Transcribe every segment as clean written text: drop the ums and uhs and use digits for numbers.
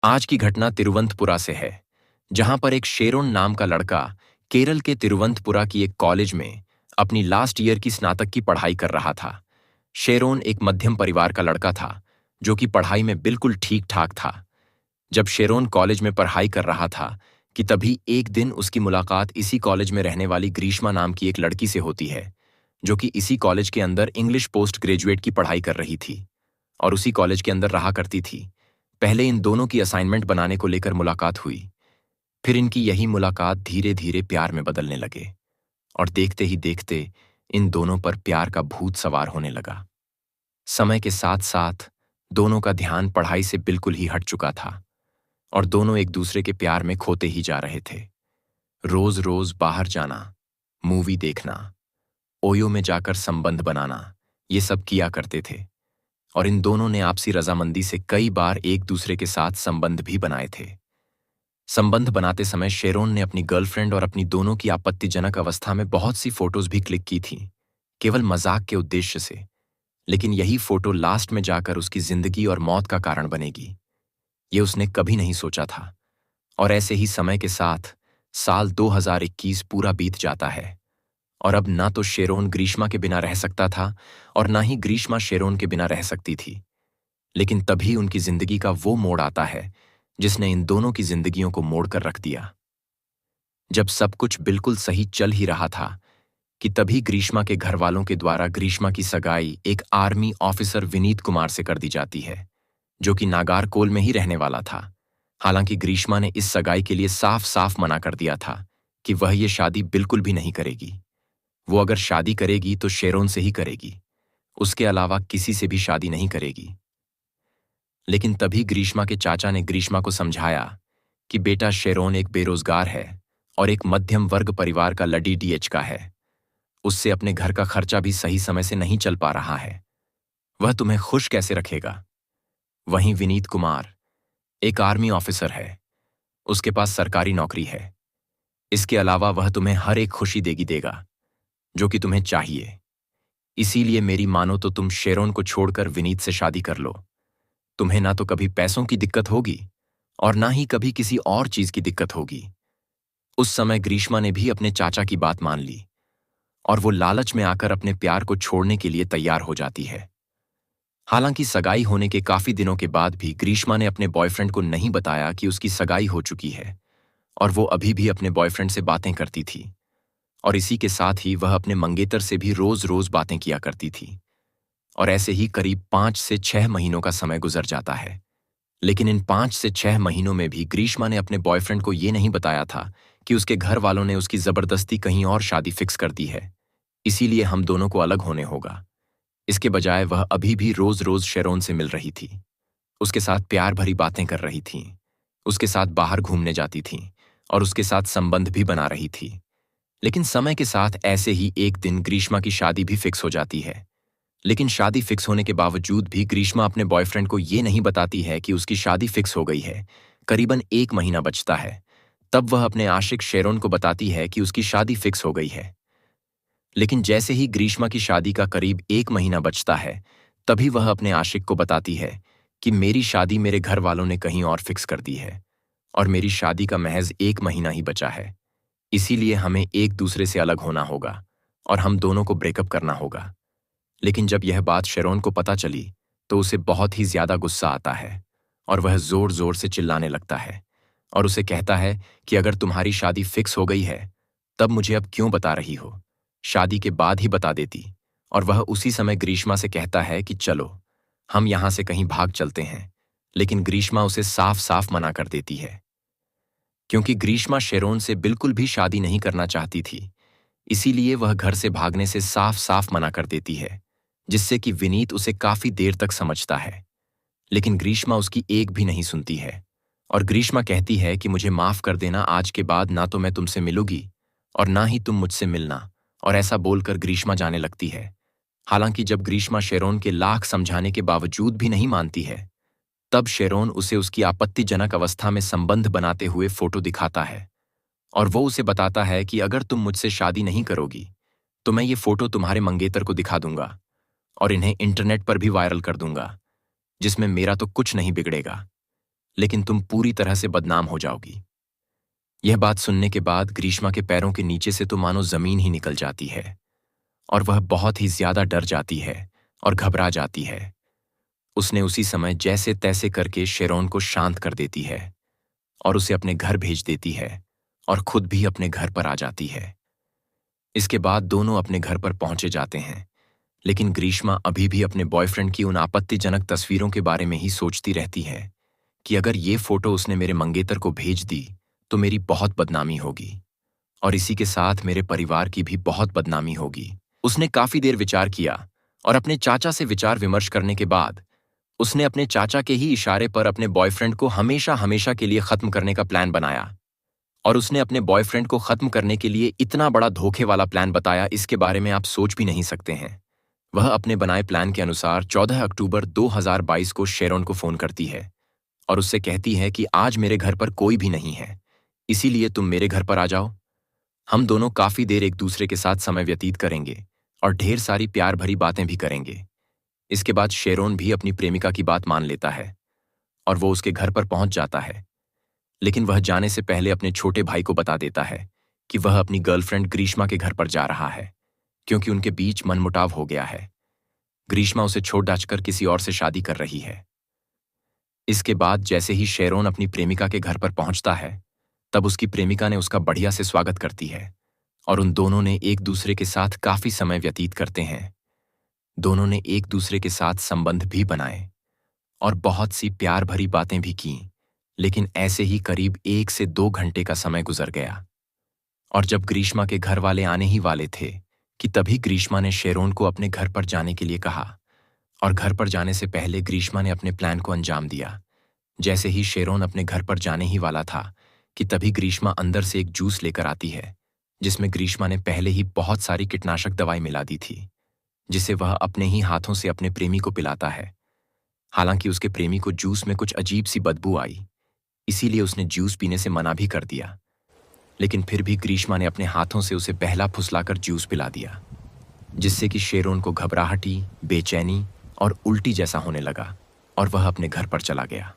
आज की घटना तिरुवंतपुरा से है, जहां पर एक शेरोन नाम का लड़का केरल के तिरुवंतपुरा की एक कॉलेज में अपनी लास्ट ईयर की स्नातक की पढ़ाई कर रहा था। शेरोन एक मध्यम परिवार का लड़का था, जो कि पढ़ाई में बिल्कुल ठीक ठाक था। जब शेरोन कॉलेज में पढ़ाई कर रहा था कि तभी एक दिन उसकी मुलाकात इसी कॉलेज में रहने वाली ग्रीष्मा नाम की एक लड़की से होती है, जो कि इसी कॉलेज के अंदर इंग्लिश पोस्ट ग्रेजुएट की पढ़ाई कर रही थी और उसी कॉलेज के अंदर रहा करती थी। पहले इन दोनों की असाइनमेंट बनाने को लेकर मुलाकात हुई। फिर इनकी यही मुलाकात धीरे धीरे प्यार में बदलने लगे और देखते ही देखते इन दोनों पर प्यार का भूत सवार होने लगा। समय के साथ साथ दोनों का ध्यान पढ़ाई से बिल्कुल ही हट चुका था और दोनों एक दूसरे के प्यार में खोते ही जा रहे थे। रोज रोज बाहर जाना, मूवी देखना, ओयो में जाकर संबंध बनाना, ये सब किया करते थे और इन दोनों ने आपसी रजामंदी से कई बार एक दूसरे के साथ संबंध भी बनाए थे। संबंध बनाते समय शेरोन ने अपनी गर्लफ्रेंड और अपनी दोनों की आपत्तिजनक अवस्था में बहुत सी फोटोज भी क्लिक की थीं, केवल मजाक के उद्देश्य से। लेकिन यही फोटो लास्ट में जाकर उसकी जिंदगी और मौत का कारण बनेगी, ये उसने कभी नहीं सोचा था। और ऐसे ही समय के साथ साल 2021 पूरा बीत जाता है और अब ना तो शेरोन ग्रीष्मा के बिना रह सकता था और ना ही ग्रीष्मा शेरोन के बिना रह सकती थी। लेकिन तभी उनकी जिंदगी का वो मोड़ आता है जिसने इन दोनों की जिंदगियों को मोड़ कर रख दिया। जब सब कुछ बिल्कुल सही चल ही रहा था कि तभी ग्रीष्मा के घर वालों के द्वारा ग्रीष्मा की सगाई एक आर्मी ऑफिसर विनीत कुमार से कर दी जाती है, जो कि नागारकोल में ही रहने वाला था। हालांकि ग्रीष्मा ने इस सगाई के लिए साफ साफ मना कर दिया था कि वह ये शादी बिल्कुल भी नहीं करेगी। वो अगर शादी करेगी तो शेरोन से ही करेगी, उसके अलावा किसी से भी शादी नहीं करेगी। लेकिन तभी ग्रीष्मा के चाचा ने ग्रीष्मा को समझाया कि बेटा, शेरोन एक बेरोजगार है और एक मध्यम वर्ग परिवार का लड़ी डीएच का है। उससे अपने घर का खर्चा भी सही समय से नहीं चल पा रहा है, वह तुम्हें खुश कैसे रखेगा। वहीं विनीत कुमार एक आर्मी ऑफिसर है, उसके पास सरकारी नौकरी है। इसके अलावा वह तुम्हें हर एक खुशी देगा जो कि तुम्हें चाहिए। इसीलिए मेरी मानो तो तुम शेरोन को छोड़कर विनीत से शादी कर लो। तुम्हें ना तो कभी पैसों की दिक्कत होगी और ना ही कभी किसी और चीज की दिक्कत होगी। उस समय ग्रीष्मा ने भी अपने चाचा की बात मान ली और वो लालच में आकर अपने प्यार को छोड़ने के लिए तैयार हो जाती है। हालांकि सगाई होने के काफी दिनों के बाद भी ग्रीष्मा ने अपने बॉयफ्रेंड को नहीं बताया कि उसकी सगाई हो चुकी है और वो अभी भी अपने बॉयफ्रेंड से बातें करती थी और इसी के साथ ही वह अपने मंगेतर से भी रोज रोज बातें किया करती थी। और ऐसे ही करीब 5 से 6 महीनों का समय गुजर जाता है। लेकिन इन 5 से 6 महीनों में भी ग्रीष्मा ने अपने बॉयफ्रेंड को ये नहीं बताया था कि उसके घर वालों ने उसकी जबरदस्ती कहीं और शादी फिक्स कर दी है, इसीलिए हम दोनों को अलग होने होगा। इसके बजाय वह अभी भी रोज रोज शेरोन से मिल रही थी, उसके साथ प्यार भरी बातें कर रही थी, उसके साथ बाहर घूमने जाती थी और उसके साथ संबंध भी बना रही थी। लेकिन समय के साथ ऐसे ही एक दिन ग्रीष्मा की शादी भी फिक्स हो जाती है। लेकिन शादी फिक्स होने के बावजूद भी ग्रीष्मा अपने बॉयफ्रेंड को ये नहीं बताती है कि उसकी शादी फिक्स हो गई है। करीबन 1 महीना बचता है, तब वह अपने आशिक शेरोन को बताती है कि उसकी शादी फिक्स हो गई है। लेकिन जैसे ही ग्रीष्मा की शादी का करीब 1 महीना बचता है, तभी वह अपने आशिक को बताती है कि मेरी शादी मेरे घर वालों ने कहीं और फिक्स कर दी है और मेरी शादी का महज 1 महीना ही बचा है। इसीलिए हमें एक दूसरे से अलग होना होगा और हम दोनों को ब्रेकअप करना होगा। लेकिन जब यह बात शेरोन को पता चली तो उसे बहुत ही ज्यादा गुस्सा आता है और वह जोर जोर से चिल्लाने लगता है और उसे कहता है कि अगर तुम्हारी शादी फिक्स हो गई है तब मुझे अब क्यों बता रही हो, शादी के बाद ही बता देती। और वह उसी समय ग्रीष्मा से कहता है कि चलो हम यहां से कहीं भाग चलते हैं। लेकिन ग्रीष्मा उसे साफ साफ मना कर देती है, क्योंकि ग्रीष्मा शेरोन से बिल्कुल भी शादी नहीं करना चाहती थी। इसीलिए वह घर से भागने से साफ साफ मना कर देती है, जिससे कि विनीत उसे काफी देर तक समझता है। लेकिन ग्रीष्मा उसकी एक भी नहीं सुनती है और ग्रीष्मा कहती है कि मुझे माफ कर देना, आज के बाद ना तो मैं तुमसे मिलूंगी और ना ही तुम मुझसे मिलना। और ऐसा बोलकर ग्रीष्मा जाने लगती है। हालांकि जब ग्रीष्मा शेरोन के लाख समझाने के बावजूद भी नहीं मानती है, तब शेरोन उसे उसकी आपत्तिजनक अवस्था में संबंध बनाते हुए फोटो दिखाता है और वो उसे बताता है कि अगर तुम मुझसे शादी नहीं करोगी तो मैं ये फोटो तुम्हारे मंगेतर को दिखा दूंगा और इन्हें इंटरनेट पर भी वायरल कर दूंगा, जिसमें मेरा तो कुछ नहीं बिगड़ेगा। लेकिन तुम पूरी तरह से बदनाम हो जाओगी। यह बात सुनने के बाद ग्रीष्मा के पैरों के नीचे से तो मानो जमीन ही निकल जाती है और वह बहुत ही ज्यादा डर जाती है और घबरा जाती है। उसने उसी समय जैसे तैसे करके शेरोन को शांत कर देती है और उसे अपने घर भेज देती है और खुद भी अपने घर पर आ जाती है। इसके बाद दोनों अपने घर पर पहुंचे जाते हैं, लेकिन ग्रीष्मा अभी भी अपने बॉयफ्रेंड की उन आपत्तिजनक तस्वीरों के बारे में ही सोचती रहती है कि अगर ये फोटो उसने मेरे मंगेतर को भेज दी तो मेरी बहुत बदनामी होगी और इसी के साथ मेरे परिवार की भी बहुत बदनामी होगी। उसने काफी देर विचार किया और अपने चाचा से विचार विमर्श करने के बाद उसने अपने चाचा के ही इशारे पर अपने बॉयफ्रेंड को हमेशा हमेशा के लिए खत्म करने का प्लान बनाया। और उसने अपने बॉयफ्रेंड को खत्म करने के लिए इतना बड़ा धोखे वाला प्लान बताया, इसके बारे में आप सोच भी नहीं सकते हैं। वह अपने बनाए प्लान के अनुसार 14 अक्टूबर 2022 को शेरोन को फोन करती है और उससे कहती है कि आज मेरे घर पर कोई भी नहीं है, इसीलिए तुम मेरे घर पर आ जाओ। हम दोनों काफी देर एक दूसरे के साथ समय व्यतीत करेंगे और ढेर सारी प्यार भरी बातें भी करेंगे। इसके बाद शेरोन भी अपनी प्रेमिका की बात मान लेता है और वो उसके घर पर पहुंच जाता है, लेकिन वह जाने से पहले अपने छोटे भाई को बता देता है कि वह अपनी गर्लफ्रेंड ग्रीष्मा के घर पर जा रहा है, क्योंकि उनके बीच मनमुटाव हो गया है। ग्रीष्मा उसे छोड़ डाचकर किसी और से शादी कर रही है। इसके बाद जैसे ही शेरोन अपनी प्रेमिका के घर पर पहुंचता है, तब उसकी प्रेमिका ने उसका बढ़िया से स्वागत करती है और उन दोनों ने एक दूसरे के साथ काफी समय व्यतीत करते हैं। दोनों ने एक दूसरे के साथ संबंध भी बनाए और बहुत सी प्यार भरी बातें भी की, लेकिन ऐसे ही करीब 1 से 2 घंटे का समय गुजर गया और जब ग्रीष्मा के घर वाले आने ही वाले थे कि तभी ग्रीष्मा ने शेरोन को अपने घर पर जाने के लिए कहा और घर पर जाने से पहले ग्रीष्मा ने अपने प्लान को अंजाम दिया। जैसे ही शेरोन अपने घर पर जाने ही वाला था कि तभी ग्रीष्मा अंदर से एक जूस लेकर आती है, जिसमें ग्रीष्मा ने पहले ही बहुत सारी कीटनाशक दवाई मिला दी थी, जिसे वह अपने ही हाथों से अपने प्रेमी को पिलाता है। हालांकि उसके प्रेमी को जूस में कुछ अजीब सी बदबू आई, इसीलिए उसने जूस पीने से मना भी कर दिया, लेकिन फिर भी ग्रीष्मा ने अपने हाथों से उसे बहला फुसलाकर जूस पिला दिया, जिससे कि शेरोन को घबराहटी, बेचैनी और उल्टी जैसा होने लगा और वह अपने घर पर चला गया।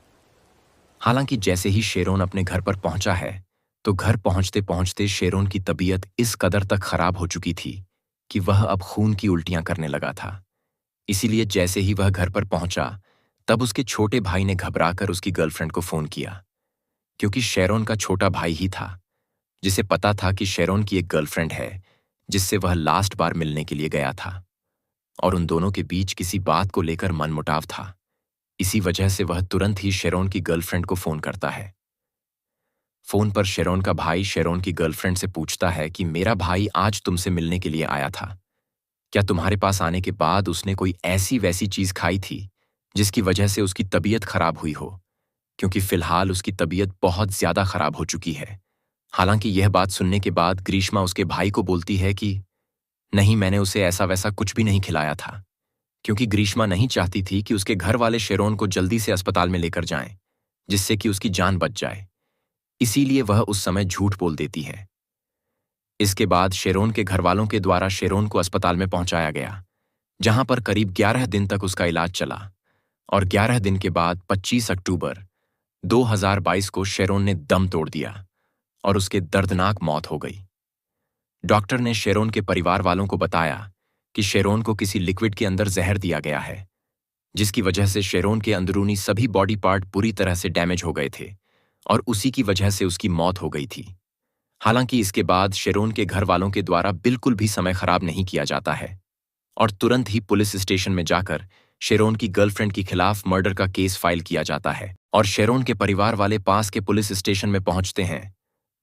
हालांकि जैसे ही शेरोन अपने घर पर पहुंचा है, तो घर पहुंचते पहुंचते शेरोन की तबीयत इस कदर तक खराब हो चुकी थी कि वह अब खून की उल्टियां करने लगा था। इसीलिए जैसे ही वह घर पर पहुंचा, तब उसके छोटे भाई ने घबराकर उसकी गर्लफ्रेंड को फोन किया, क्योंकि शेरोन का छोटा भाई ही था जिसे पता था कि शेरोन की एक गर्लफ्रेंड है जिससे वह लास्ट बार मिलने के लिए गया था और उन दोनों के बीच किसी बात को लेकर मनमुटाव था। इसी वजह से वह तुरंत ही शेरोन की गर्लफ्रेंड को फोन करता है। फोन पर शेरोन का भाई शेरोन की गर्लफ्रेंड से पूछता है कि मेरा भाई आज तुमसे मिलने के लिए आया था, क्या तुम्हारे पास आने के बाद उसने कोई ऐसी वैसी चीज खाई थी जिसकी वजह से उसकी तबीयत खराब हुई हो, क्योंकि फिलहाल उसकी तबीयत बहुत ज्यादा खराब हो चुकी है। हालांकि यह बात सुनने के बाद ग्रीष्मा उसके भाई को बोलती है कि नहीं, मैंने उसे ऐसा वैसा कुछ भी नहीं खिलाया था, क्योंकि ग्रीष्मा नहीं चाहती थी कि उसके घर वाले शेरोन को जल्दी से अस्पताल में लेकर जाएं, जिससे कि उसकी जान बच जाए। इसीलिए वह उस समय झूठ बोल देती है। इसके बाद शेरोन के घर वालों के द्वारा शेरोन को अस्पताल में पहुंचाया गया, जहां पर करीब 11 दिन तक उसका इलाज चला और 11 दिन के बाद 25 अक्टूबर 2022 को शेरोन ने दम तोड़ दिया और उसके दर्दनाक मौत हो गई। डॉक्टर ने शेरोन के परिवार वालों को बताया कि शेरोन को किसी लिक्विड के अंदर जहर दिया गया है, जिसकी वजह से शेरोन के अंदरूनी सभी बॉडी पार्ट पूरी तरह से डैमेज हो गए थे और उसी की वजह से उसकी मौत हो गई थी। हालांकि इसके बाद शेरोन के घर वालों के द्वारा बिल्कुल भी समय खराब नहीं किया जाता है और तुरंत ही पुलिस स्टेशन में जाकर शेरोन की गर्लफ्रेंड के खिलाफ मर्डर का केस फाइल किया जाता है और शेरोन के परिवार वाले पास के पुलिस स्टेशन में पहुंचते हैं।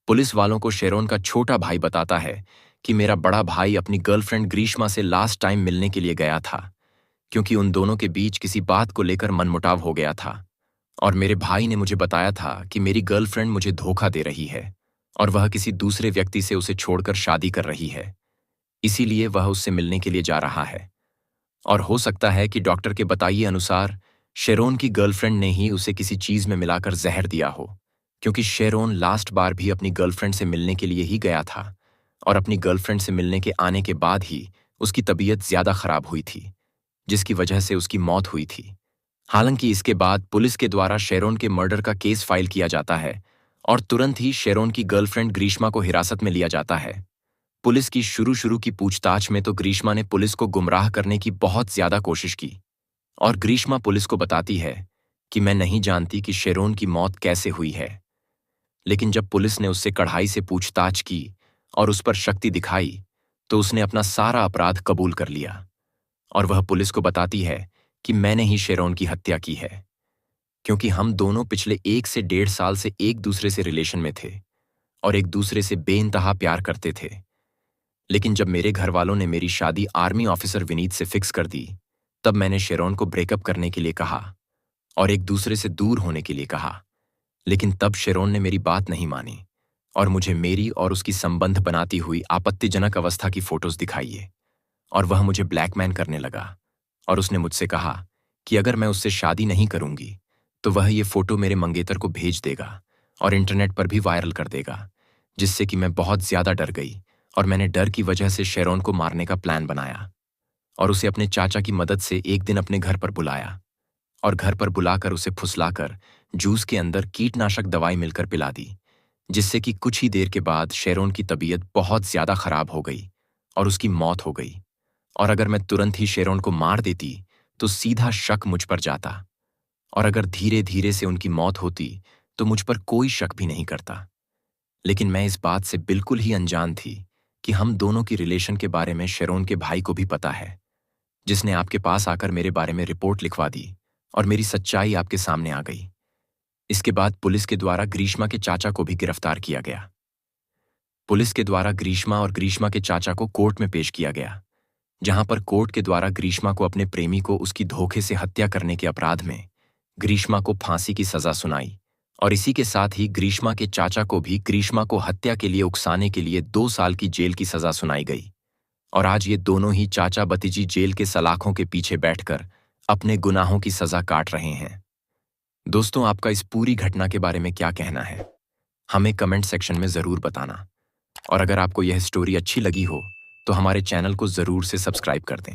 पुलिस वालों को शेरोन का छोटा भाई बताता है कि मेरा बड़ा भाई अपनी गर्लफ्रेंड ग्रीष्मा से लास्ट टाइम मिलने के लिए गया था, क्योंकि उन दोनों के बीच किसी बात को लेकर मनमुटाव हो गया था और मेरे भाई ने मुझे बताया था कि मेरी गर्लफ्रेंड मुझे धोखा दे रही है और वह किसी दूसरे व्यक्ति से उसे छोड़कर शादी कर रही है, इसीलिए वह उससे मिलने के लिए जा रहा है। और हो सकता है कि डॉक्टर के बताइए अनुसार शेरोन की गर्लफ्रेंड ने ही उसे किसी चीज में मिलाकर जहर दिया हो, क्योंकि शेरोन लास्ट बार भी अपनी गर्लफ्रेंड से मिलने के लिए ही गया था और अपनी गर्लफ्रेंड से मिलने के आने के बाद ही उसकी तबीयत ज्यादा खराब हुई थी, जिसकी वजह से उसकी मौत हुई थी। हालांकि इसके बाद पुलिस के द्वारा शेरोन के मर्डर का केस फाइल किया जाता है और तुरंत ही शेरोन की गर्लफ्रेंड ग्रीष्मा को हिरासत में लिया जाता है। पुलिस की शुरू की पूछताछ में तो ग्रीष्मा ने पुलिस को गुमराह करने की बहुत ज्यादा कोशिश की और ग्रीष्मा पुलिस को बताती है कि मैं नहीं जानती कि शेरोन की मौत कैसे हुई है। लेकिन जब पुलिस ने उससे कड़ाई से पूछताछ की और उस पर शक्ति दिखाई तो उसने अपना सारा अपराध कबूल कर लिया और वह पुलिस को बताती है कि मैंने ही शेरोन की हत्या की है, क्योंकि हम दोनों पिछले 1 से 1.5 साल से एक दूसरे से रिलेशन में थे और एक दूसरे से बेइंतहा प्यार करते थे। लेकिन जब मेरे घर वालों ने मेरी शादी आर्मी ऑफिसर विनीत से फिक्स कर दी, तब मैंने शेरोन को ब्रेकअप करने के लिए कहा और एक दूसरे से दूर होने के लिए कहा। लेकिन तब शेरोन ने मेरी बात नहीं मानी और मुझे मेरी और उसकी संबंध बनाती हुई आपत्तिजनक अवस्था की फोटोज दिखाइए और वह मुझे ब्लैकमेल करने लगा और उसने मुझसे कहा कि अगर मैं उससे शादी नहीं करूंगी तो वह ये फोटो मेरे मंगेतर को भेज देगा और इंटरनेट पर भी वायरल कर देगा, जिससे कि मैं बहुत ज्यादा डर गई और मैंने डर की वजह से शेरोन को मारने का प्लान बनाया और उसे अपने चाचा की मदद से एक दिन अपने घर पर बुलाया और घर पर बुलाकर उसे फुसलाकर जूस के अंदर कीटनाशक दवाई मिलकर पिला दी, जिससे कि कुछ ही देर के बाद शेरोन की तबीयत बहुत ज्यादा खराब हो गई और उसकी मौत हो गई। और अगर मैं तुरंत ही शेरोन को मार देती तो सीधा शक मुझ पर जाता और अगर धीरे धीरे से उनकी मौत होती तो मुझ पर कोई शक भी नहीं करता। लेकिन मैं इस बात से बिल्कुल ही अनजान थी कि हम दोनों की रिलेशन के बारे में शेरोन के भाई को भी पता है, जिसने आपके पास आकर मेरे बारे में रिपोर्ट लिखवा दी और मेरी सच्चाई आपके सामने आ गई। इसके बाद पुलिस के द्वारा ग्रीष्मा के चाचा को भी गिरफ्तार किया गया। पुलिस के द्वारा ग्रीष्मा और ग्रीष्मा के चाचा को कोर्ट में पेश किया गया, जहां पर कोर्ट के द्वारा ग्रीष्मा को अपने प्रेमी को उसकी धोखे से हत्या करने के अपराध में ग्रीष्मा को फांसी की सजा सुनाई और इसी के साथ ही ग्रीष्मा के चाचा को भी ग्रीष्मा को हत्या के लिए उकसाने के लिए 2 साल की जेल की सजा सुनाई गई। और आज ये दोनों ही चाचा भतीजी जेल के सलाखों के पीछे बैठकर अपने गुनाहों की सजा काट रहे हैं। दोस्तों, आपका इस पूरी घटना के बारे में क्या कहना है, हमें कमेंट सेक्शन में जरूर बताना। और अगर आपको यह स्टोरी अच्छी लगी हो तो हमारे चैनल को जरूर से सब्सक्राइब कर दें।